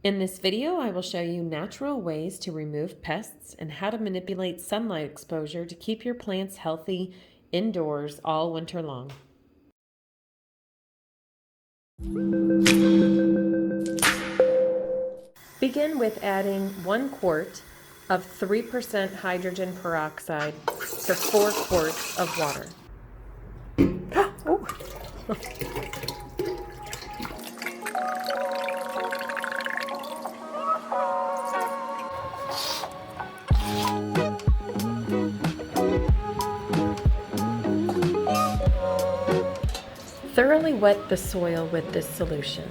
In this video, I will show you natural ways to remove pests and how to manipulate sunlight exposure to keep your plants healthy indoors all winter long. Begin with adding 1 quart of 3% hydrogen peroxide to 4 quarts of water. Thoroughly wet the soil with this solution.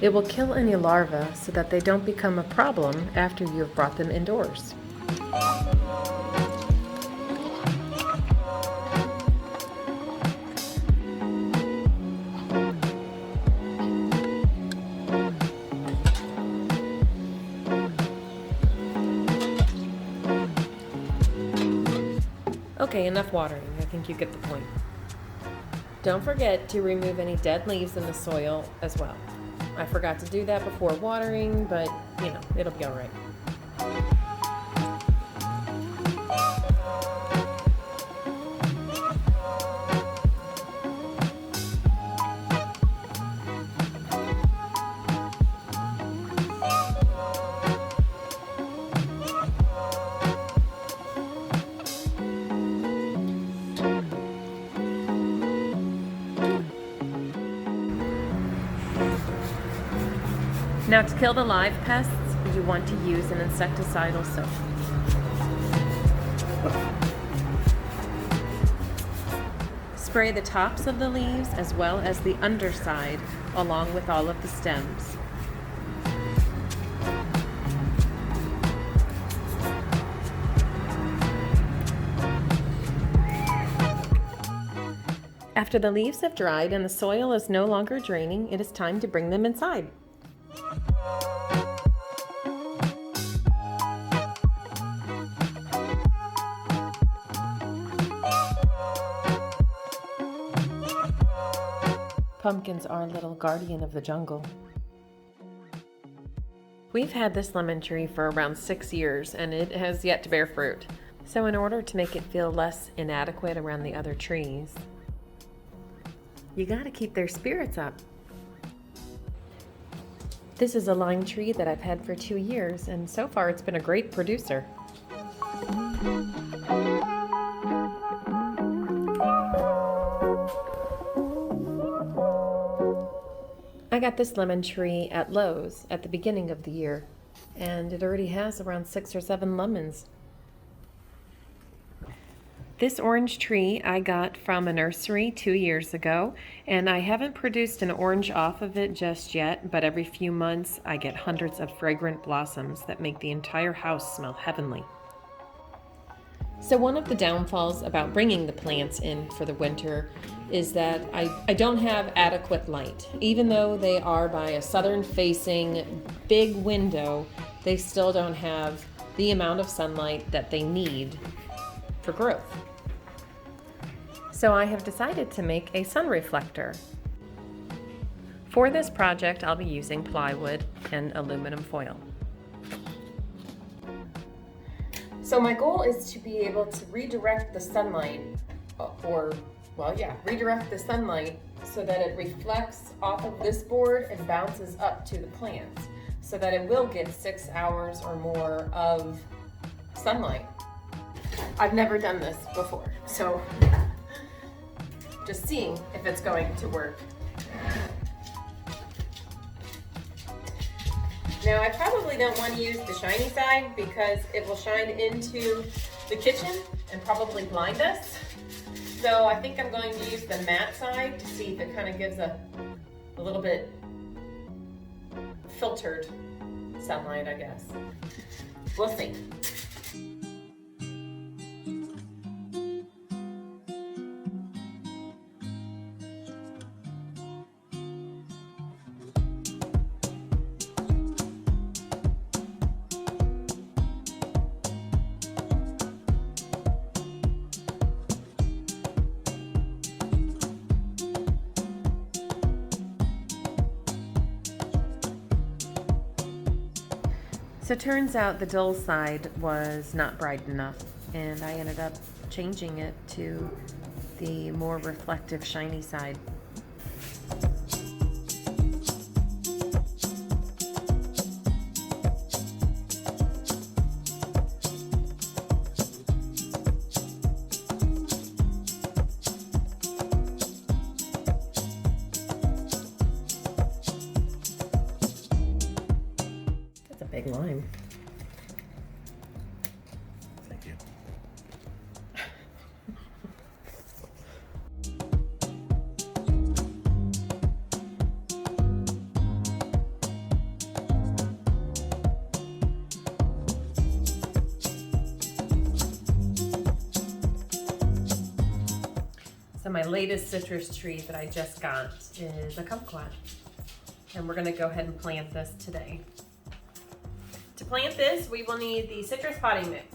It will kill any larvae so that they don't become a problem after you have brought them indoors. Okay, enough watering. I think you get the point. Don't forget to remove any dead leaves in the soil as well. I forgot to do that before watering, but it'll be all right. Now, to kill the live pests, you want to use an insecticidal soap. Spray the tops of the leaves as well as the underside, along with all of the stems. After the leaves have dried and the soil is no longer draining, it is time to bring them inside. Pumpkins are a little guardian of the jungle. We've had this lemon tree for around 6 years and it has yet to bear fruit. So in order to make it feel less inadequate around the other trees, you gotta keep their spirits up. This is a lime tree that I've had for 2 years, and so far it's been a great producer. I got this lemon tree at Lowe's at the beginning of the year, and it already has around 6 or 7 lemons. This orange tree I got from a nursery 2 years ago, and I haven't produced an orange off of it just yet, but every few months I get hundreds of fragrant blossoms that make the entire house smell heavenly. So one of the downfalls about bringing the plants in for the winter is that I don't have adequate light. Even though they are by a southern-facing big window, they still don't have the amount of sunlight that they need for growth. So I have decided to make a sun reflector. For this project, I'll be using plywood and aluminum foil. So my goal is to be able to redirect the sunlight, redirect the sunlight so that it reflects off of this board and bounces up to the plants so that it will get 6 hours or more of sunlight. I've never done this before, so just seeing if it's going to work. Now, I probably don't want to use the shiny side because it will shine into the kitchen and probably blind us. So I think I'm going to use the matte side to see if it kind of gives a little bit filtered sunlight, I guess. We'll see. So it turns out the dull side was not bright enough, and I ended up changing it to the more reflective, shiny side. That's a big lime. Thank you. So my latest citrus tree that I just got is a kumquat. And we're gonna go ahead and plant this today. To plant this, we will need the citrus potting mix.